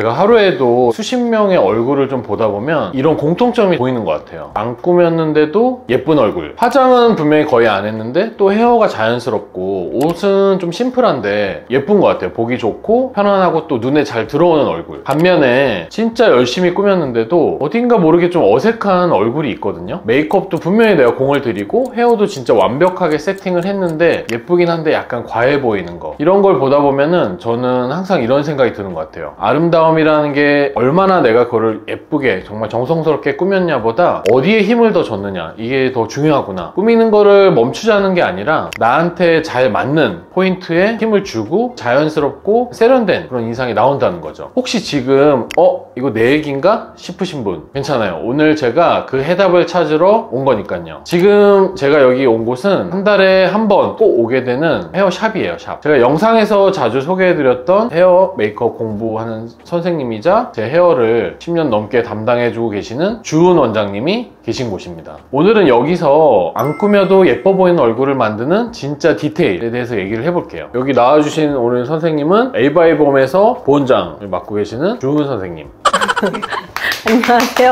제가 하루에도 수십 명의 얼굴을 좀 보다 보면 이런 공통점이 보이는 것 같아요. 안 꾸몄는데도 예쁜 얼굴, 화장은 분명히 거의 안 했는데 또 헤어가 자연스럽고 옷은 좀 심플한데 예쁜 것 같아요. 보기 좋고 편안하고 또 눈에 잘 들어오는 얼굴. 반면에 진짜 열심히 꾸몄는데도 어딘가 모르게 좀 어색한 얼굴이 있거든요. 메이크업도 분명히 내가 공을 들이고 헤어도 진짜 완벽하게 세팅을 했는데 예쁘긴 한데 약간 과해 보이는 거, 이런 걸 보다 보면은 저는 항상 이런 생각이 드는 것 같아요. 아름다움이라는 게 얼마나 내가 그거를 예쁘게 정말 정성스럽게 꾸몄냐 보다 어디에 힘을 더 줬느냐, 이게 더 중요하구나. 꾸미는 거를 멈추자는 게 아니라 나한테 잘 맞는 포인트에 힘을 주고 자연스럽고 세련된 그런 인상이 나온다는 거죠. 혹시 지금 이거 내 얘기인가 싶으신 분 괜찮아요. 오늘 제가 그 해답을 찾으러 온 거니까요. 지금 제가 여기 온 곳은 한 달에 한 번 꼭 오게 되는 헤어샵이에요. 샵. 제가 영상에서 자주 소개해드렸던 헤어 메이크업 공부하는 선생님이자 제 헤어를 10년 넘게 담당해주고 계시는 주은 원장님이 계신 곳입니다. 오늘은 여기서 안 꾸며도 예뻐 보이는 얼굴을 만드는 진짜 디테일에 대해서 얘기를 해볼게요. 여기 나와주신 오늘 선생님은 에이바이봄에서 보원장을 맡고 계시는 주은 선생님. 안녕하세요.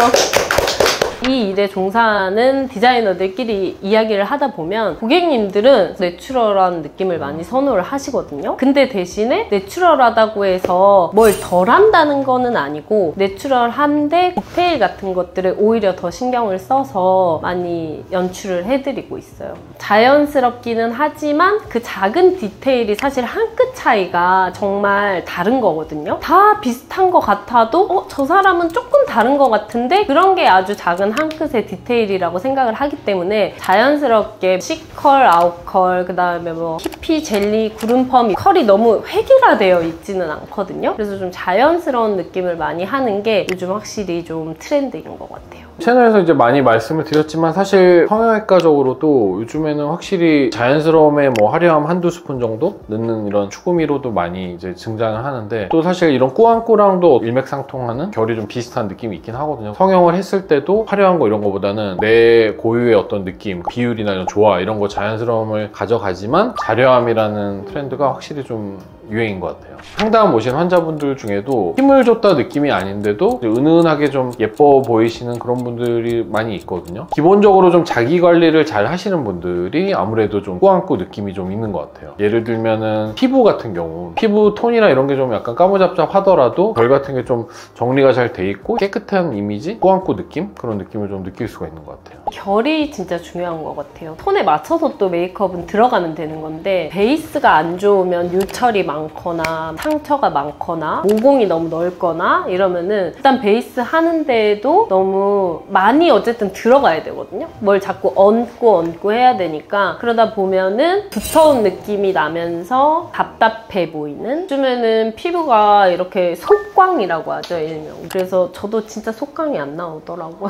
이 일에 종사하는 디자이너들끼리 이야기를 하다 보면 고객님들은 내추럴한 느낌을 많이 선호를 하시거든요. 근데 대신에 내추럴하다고 해서 뭘 덜 한다는 거는 아니고 내추럴한데 디테일 같은 것들을 오히려 더 신경을 써서 많이 연출을 해드리고 있어요. 자연스럽기는 하지만 그 작은 디테일이 사실 한 끗 차이가 정말 다른 거거든요. 다 비슷한 것 같아도 저 사람은 조금 다른 것 같은데 그런 게 아주 작은 한 끗의 디테일이라고 생각을 하기 때문에 자연스럽게 C컬, 아웃컬, 그 다음에 뭐 히피, 젤리, 구름펌 컬이 너무 획일화되어 있지는 않거든요. 그래서 좀 자연스러운 느낌을 많이 하는 게 요즘 확실히 좀 트렌드인 것 같아요. 채널에서 이제 많이 말씀을 드렸지만 사실 성형외과적으로도 요즘에는 확실히 자연스러움에 뭐 화려함 한두 스푼 정도 넣는 이런 추구미로도 많이 이제 등장을 하는데, 또 사실 이런 꾸안꾸랑도 일맥상통하는 결이 좀 비슷한 느낌이 있긴 하거든요. 성형을 했을 때도 화려한 거 이런 거보다는 내 고유의 어떤 느낌, 비율이나 이런 조화 이런 거 자연스러움을 가져가지만 자려함이라는 트렌드가 확실히 좀 유행인 것 같아요. 상담 오신 환자분들 중에도 힘을 줬다 느낌이 아닌데도 은은하게 좀 예뻐 보이시는 그런 분들이 많이 있거든요. 기본적으로 좀 자기 관리를 잘 하시는 분들이 아무래도 좀 꾸안꾸 느낌이 좀 있는 것 같아요. 예를 들면은 피부 같은 경우 피부 톤이나 이런 게 좀 약간 까무잡잡하더라도 결 같은 게 좀 정리가 잘 돼 있고 깨끗한 이미지, 꾸안꾸 느낌? 그런 느낌을 좀 느낄 수가 있는 것 같아요. 결이 진짜 중요한 것 같아요. 톤에 맞춰서 또 메이크업은 들어가면 되는 건데 베이스가 안 좋으면 유철이 많거나 상처가 많거나 모공이 너무 넓거나 이러면은 일단 베이스 하는데도 너무 많이 어쨌든 들어가야 되거든요. 뭘 자꾸 얹고 해야 되니까 그러다 보면은 두터운 느낌이 나면서 답답해 보이는, 요즘에는 피부가 이렇게 속광이라고 하죠, 일명. 그래서 저도 진짜 속광이 안 나오더라고요.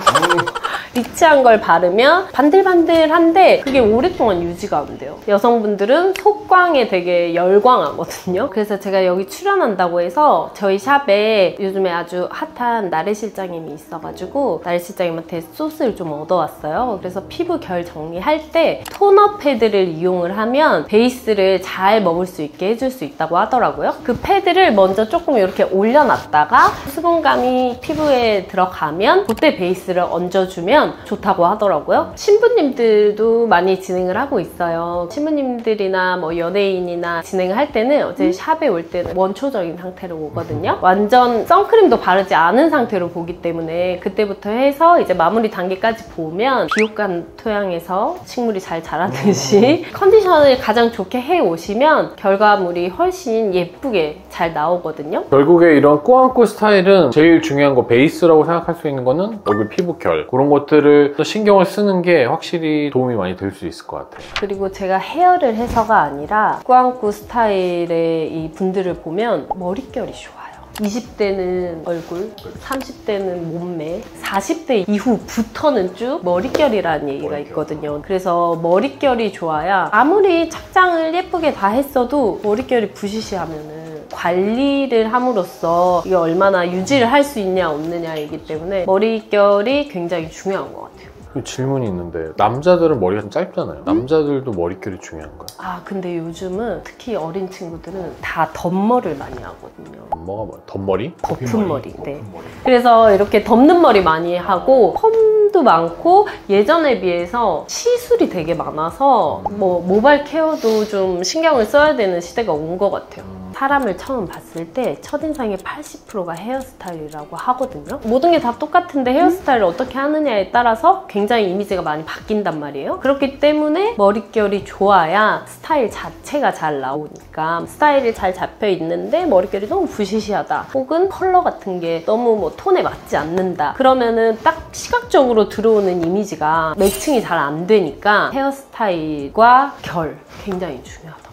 리치한 걸 바르면 반들반들한데 그게 오랫동안 유지가 안 돼요. 여성분들은 속광에 되게 열광하거든요. 그래서 제가 여기 출연한다고 해서 저희 샵에 요즘에 아주 핫한 나래 실장님이 있어가지고 나래 실장님한테 소스를 좀 얻어왔어요. 그래서 피부 결 정리할 때 토너 패드를 이용을 하면 베이스를 잘 머물 수 있게 해줄 수 있다고 하더라고요. 그 패드를 먼저 조금 이렇게 올려놨다가 수분감이 피부에 들어가면 그때 베이스를 얹어주면 좋다고 하더라고요. 신부님들도 많이 진행을 하고 있어요. 신부님들이나 뭐 연예인이나 진행을 할 때는 어제 샵에 올 때는 원초적인 상태로 오거든요. 완전 선크림도 바르지 않은 상태로 보기 때문에 그때부터 해서 이제 마무리 단계까지 보면 비옥간 토양에서 식물이 잘 자라듯이 컨디션을 가장 좋게 해 오시면 결과물이 훨씬 예쁘게 잘 나오거든요. 결국에 이런 꾸안꾸 스타일은 제일 중요한 거, 베이스라고 생각할 수 있는 거는 얼굴 피부 결, 그런 것들을 또 신경을 쓰는 게 확실히 도움이 많이 될 수 있을 것 같아요. 그리고 제가 헤어를 해서가 아니라 꾸안꾸 스타일의 이 분들을 보면 머릿결이 좋아요. 20대는 얼굴, 30대는 몸매, 40대 이후부터는 쭉 머릿결이라는 얘기가 있거든요. 그래서 머릿결이 좋아야 아무리 착장을 예쁘게 다 했어도 머릿결이 부시시하면은 관리를 함으로써 이게 얼마나 유지를 할 수 있냐 없느냐이기 때문에 머릿결이 굉장히 중요한 것 같아요. 질문이 있는데 남자들은 머리가 좀 짧잖아요. 남자들도 머릿결이 중요한가요? 아 근데 요즘은 특히 어린 친구들은 다 덧머리를 많이 하거든요. 뭐가 뭐야? 덧머리? 덮은 머리. 네. 그래서 이렇게 덮는 머리 많이 하고 펌도 많고 예전에 비해서 시술이 되게 많아서 뭐 모발 케어도 좀 신경을 써야 되는 시대가 온 것 같아요. 사람을 처음 봤을 때 첫인상의 80%가 헤어스타일이라고 하거든요. 모든 게 다 똑같은데 헤어스타일을 어떻게 하느냐에 따라서 굉장히 이미지가 많이 바뀐단 말이에요. 그렇기 때문에 머릿결이 좋아야 스타일 자체가 잘 나오니까 스타일이 잘 잡혀 있는데 머릿결이 너무 부시시하다 혹은 컬러 같은 게 너무 뭐 톤에 맞지 않는다 그러면은 딱 시각적으로 들어오는 이미지가 매칭이 잘 안 되니까 헤어스타일과 결 굉장히 중요하다.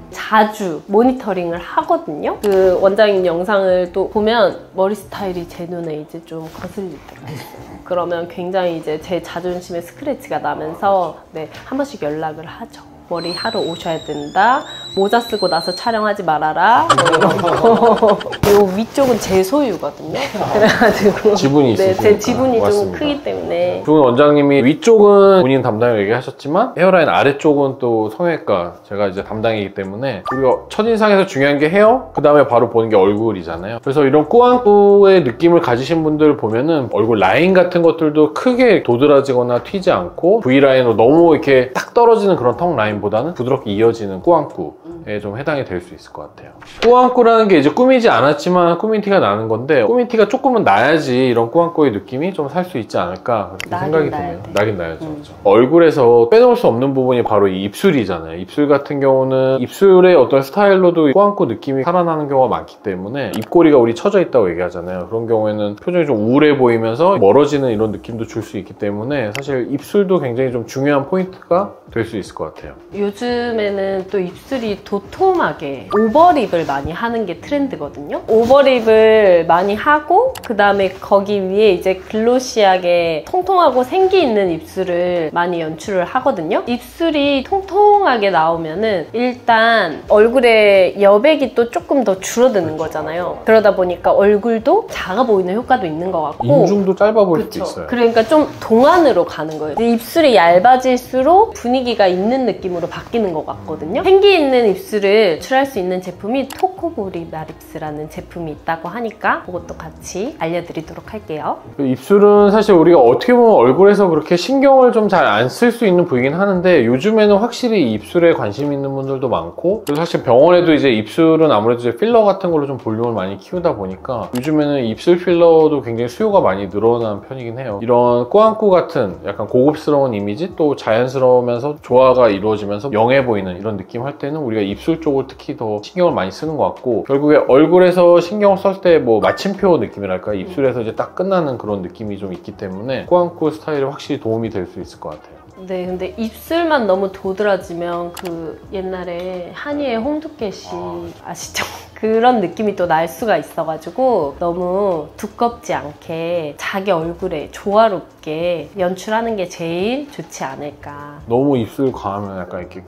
자주 모니터링을 하거든요. 그 원장님 영상을 또 보면 머리 스타일이 제 눈에 이제 좀 거슬릴 때가 있어요. 그러면 굉장히 이제 제 자존심에 스크래치가 나면서 네, 한 번씩 연락을 하죠. 머리 하러 오셔야 된다. 모자 쓰고 나서 촬영하지 말아라. 요 위쪽은 제 소유거든요. 그래가지고 지분이 있으니까. 네, 제 지분이 맞습니다. 좀 크기 때문에. 좋은 원장님이 위쪽은 본인 담당을 얘기하셨지만 헤어라인 아래쪽은 또 성형외과 제가 이제 담당이기 때문에 우리가 첫인상에서 중요한 게 헤어, 그 다음에 바로 보는 게 얼굴이잖아요. 그래서 이런 꾸안꾸의 느낌을 가지신 분들 보면은 얼굴 라인 같은 것들도 크게 도드라지거나 튀지 않고 V라인으로 너무 이렇게 딱 떨어지는 그런 턱 라인 보다는 부드럽게 이어지는 꾸안꾸에 좀 해당이 될 수 있을 것 같아요. 꾸안꾸라는 게 이제 꾸미지 않았지만 꾸민 티가 나는 건데 꾸민 티가 조금은 나야지 이런 꾸안꾸의 느낌이 좀 살 수 있지 않을까 그렇게 생각이 드네요. 나긴 나야죠. 그렇죠. 얼굴에서 빼놓을 수 없는 부분이 바로 이 입술이잖아요. 입술 같은 경우는 입술의 어떤 스타일로도 꾸안꾸 느낌이 살아나는 경우가 많기 때문에 입꼬리가 우리 처져 있다고 얘기하잖아요. 그런 경우에는 표정이 좀 우울해 보이면서 멀어지는 이런 느낌도 줄 수 있기 때문에 사실 입술도 굉장히 좀 중요한 포인트가 될 수 있을 것 같아요. 요즘에는 또 입술이 도톰하게 오버립을 많이 하는 게 트렌드거든요. 오버립을 많이 하고 그 다음에 거기 위에 이제 글로시하게 통통하고 생기 있는 입술을 많이 연출을 하거든요. 입술이 통통하게 나오면은 일단 얼굴의 여백이 또 조금 더 줄어드는 거잖아요. 그러다 보니까 얼굴도 작아 보이는 효과도 있는 것 같고 인중도 짧아 보일 수도 있어요. 그러니까 좀 동안으로 가는 거예요. 입술이 얇아질수록 분위기가 있는 느낌으로 바뀌는 것 같거든요. 생기 있는 입술을 연출할 수 있는 제품이 토코보리 나립스라는 제품이 있다고 하니까 그것도 같이 알려드리도록 할게요. 입술은 사실 우리가 어떻게 보면 얼굴에서 그렇게 신경을 좀 잘 안 쓸 수 있는 부위긴 하는데 요즘에는 확실히 입술에 관심 있는 분들도 많고 그리고 사실 병원에도 이제 입술은 아무래도 이제 필러 같은 걸로 좀 볼륨을 많이 키우다 보니까 요즘에는 입술 필러도 굉장히 수요가 많이 늘어난 편이긴 해요. 이런 꾸안꾸 같은 약간 고급스러운 이미지 또 자연스러우면서 조화가 이루어지면서 영해 보이는 이런 느낌 할 때는 우리가 입술 쪽을 특히 더 신경을 많이 쓰는 것 같고 결국에 얼굴에서 신경을 썼을 때 뭐 마침표 느낌이랄까 입술에서 이제 딱 끝나는 그런 느낌이 좀 있기 때문에 꾸안꾸 스타일이 확실히 도움이 될 수 있을 것 같아요. 네, 근데 입술만 너무 도드라지면 그 옛날에 한이의 홍두깨 씨 아시죠? 그런 느낌이 또 날 수가 있어가지고 너무 두껍지 않게 자기 얼굴에 조화롭게 연출하는 게 제일 좋지 않을까. 너무 입술 과하면 약간 이렇게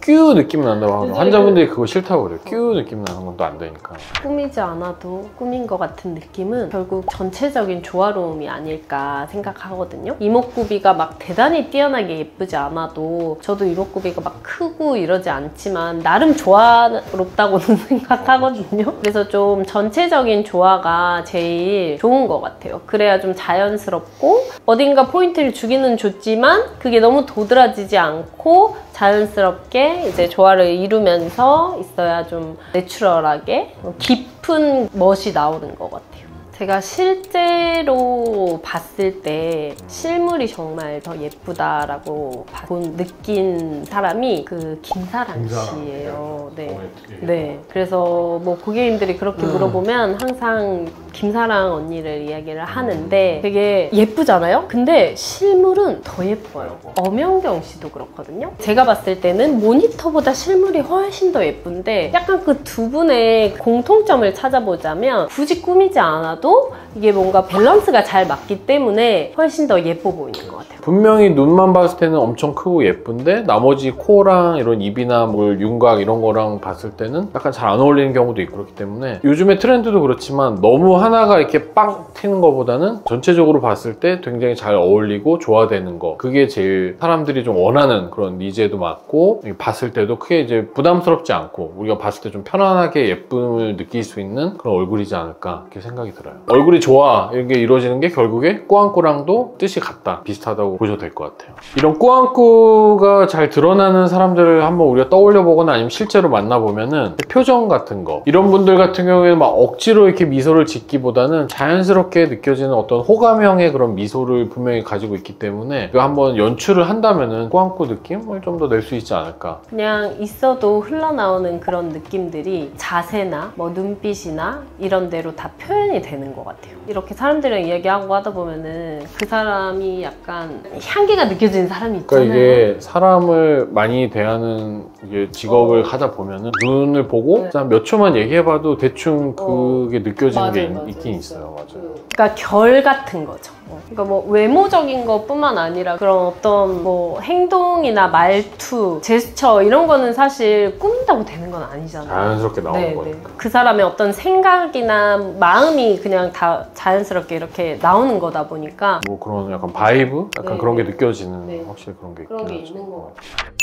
뀨 느낌 난다고 하고 환자분들이 그거 싫다고 그래요. 뀨 느낌 나는 건 또 안 되니까. 꾸미지 않아도 꾸민 것 같은 느낌은 결국 전체적인 조화로움이 아닐까 생각하거든요. 이목구비가 막 대단히 뛰어나게 예쁘지 않아도 저도 이목구비가 막 크고 이러지 않지만 나름 조화롭다고는 생각하거든요. 그래서 좀 전체적인 조화가 제일 좋은 것 같아요. 그래야 좀 자연스럽고 어딘가 포인트를 주기는 좋지만 그게 너무 도드라지지 않고 자연스럽게 이제 조화를 이루면서 있어야 좀 내추럴하게 깊은 멋이 나오는 것 같아요. 제가 실제로 봤을 때 실물이 정말 더 예쁘다라고 느낀 사람이 그 김사랑 씨예요. 네. 네. 그래서 뭐 고객님들이 그렇게 물어보면 항상 김사랑 언니를 이야기를 하는데 되게 예쁘잖아요? 근데 실물은 더 예뻐요. 엄연경 씨도 그렇거든요. 제가 봤을 때는 모니터보다 실물이 훨씬 더 예쁜데 약간 그 두 분의 공통점을 찾아보자면 굳이 꾸미지 않아도 보여도 이게 뭔가 밸런스가 잘 맞기 때문에 훨씬 더 예뻐 보이는 것 같아요. 분명히 눈만 봤을 때는 엄청 크고 예쁜데 나머지 코랑 이런 입이나 뭐 윤곽 이런 거랑 봤을 때는 약간 잘 안 어울리는 경우도 있고 그렇기 때문에 요즘의 트렌드도 그렇지만 너무 하나가 이렇게 빵 튀는 것보다는 전체적으로 봤을 때 굉장히 잘 어울리고 조화되는 거, 그게 제일 사람들이 좀 원하는 그런 니즈에도 맞고 봤을 때도 크게 이제 부담스럽지 않고 우리가 봤을 때 좀 편안하게 예쁨을 느낄 수 있는 그런 얼굴이지 않을까 이렇게 생각이 들어요. 얼굴이 좋아 이런 게 이루어지는 게 결국에 꾸안꾸랑도 뜻이 같다, 비슷하다고 보셔도 될 것 같아요. 이런 꾸안꾸가 잘 드러나는 사람들을 한번 우리가 떠올려 보거나 아니면 실제로 만나보면은 표정 같은 거, 이런 분들 같은 경우에는 막 억지로 이렇게 미소를 짓기보다는 자연스럽게 느껴지는 어떤 호감형의 그런 미소를 분명히 가지고 있기 때문에 이거 한번 연출을 한다면은 꾸안꾸 느낌을 좀 더 낼 수 있지 않을까. 그냥 있어도 흘러나오는 그런 느낌들이 자세나 뭐 눈빛이나 이런 데로 다 표현이 되는 것 같아요. 이렇게 사람들이랑 이야기하고 하다 보면은 그 사람이 약간 향기가 느껴지는 사람이 있잖아요. 그러니까 이게 사람을 많이 대하는 이게 직업을 하다 보면은 눈을 보고 한 몇 초만 얘기해봐도 대충 그게 느껴지는 게 있긴 있어요. 맞아요. 그러니까 결 같은 거죠. 그러니까 뭐 외모적인 것뿐만 아니라 그런 어떤 뭐 행동이나 말투, 제스처 이런 거는 사실 꾸민다고 되는 건 아니잖아요. 자연스럽게 나오는 거니까. 그 사람의 어떤 생각이나 마음이 그냥 다 자연스럽게 이렇게 나오는 거다 보니까 뭐 그런 약간 바이브? 약간 그런 게 느껴지는 네. 확실히 그런 게 그런 게 있긴 있는 하죠. 것 같아요.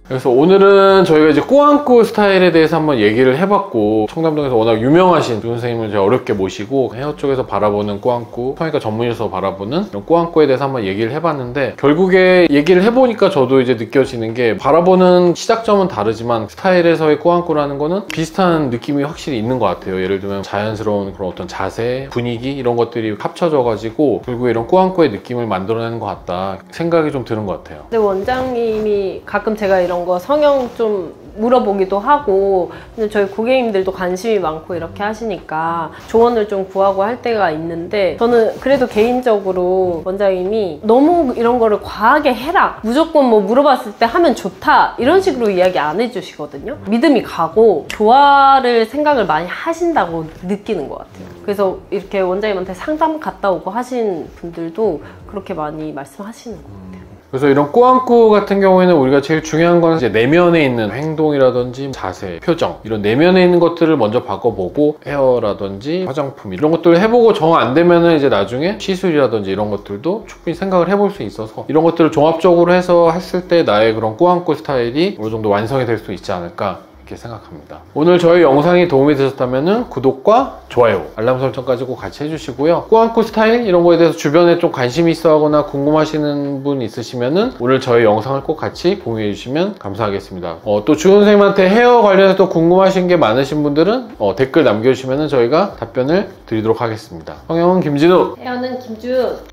그래서 오늘은 저희가 이제 꾸안꾸 스타일에 대해서 한번 얘기를 해봤고, 청담동에서 워낙 유명하신 두 선생님을 제가 어렵게 모시고 헤어 쪽에서 바라보는 꾸안꾸, 성형외과 전문의로서 바라보는 이런 꾸안꾸에 대해서 한번 얘기를 해봤는데, 결국에 얘기를 해보니까 저도 이제 느껴지는 게 바라보는 시작점은 다르지만 스타일에서의 꾸안꾸라는 거는 비슷한 느낌이 확실히 있는 것 같아요. 예를 들면 자연스러운 그런 어떤 자세, 분위기 이런 것들이 합쳐져가지고 결국에 이런 꾸안꾸의 느낌을 만들어내는 것 같다 생각이 좀 드는 것 같아요. 근데 원장님이 가끔 제가 이런 거 성형 좀 물어보기도 하고, 근데 저희 고객님들도 관심이 많고 이렇게 하시니까 조언을 좀 구하고 할 때가 있는데, 저는 그래도 개인적으로 원장님이 너무 이런 거를 과하게 해라, 무조건 뭐 물어봤을 때 하면 좋다 이런 식으로 이야기 안 해주시거든요. 믿음이 가고 조화를 생각을 많이 하신다고 느끼는 것 같아요. 그래서 이렇게 원장님한테 상담 갔다 오고 하신 분들도 그렇게 많이 말씀하시는 것 같아요. 그래서 이런 꾸안꾸 같은 경우에는 우리가 제일 중요한 건 이제 내면에 있는 행동이라든지 자세, 표정, 이런 내면에 있는 것들을 먼저 바꿔보고, 헤어라든지 화장품 이런 것들을 해보고 정 안 되면은 이제 나중에 시술이라든지 이런 것들도 충분히 생각을 해볼 수 있어서, 이런 것들을 종합적으로 해서 했을 때 나의 그런 꾸안꾸 스타일이 어느 정도 완성이 될 수 있지 않을까 이렇게 생각합니다. 오늘 저희 영상이 도움이 되셨다면 구독과 좋아요, 알람 설정까지 꼭 같이 해주시고요. 꾸안꾸 스타일 이런 거에 대해서 주변에 좀 관심이 있어 하거나 궁금하시는 분 있으시면 오늘 저희 영상을 꼭 같이 공유해 주시면 감사하겠습니다. 또 주 선생님한테 헤어 관련해서 또 궁금하신 게 많으신 분들은 댓글 남겨주시면 저희가 답변을 드리도록 하겠습니다. 성형은 김진우, 헤어는 김준.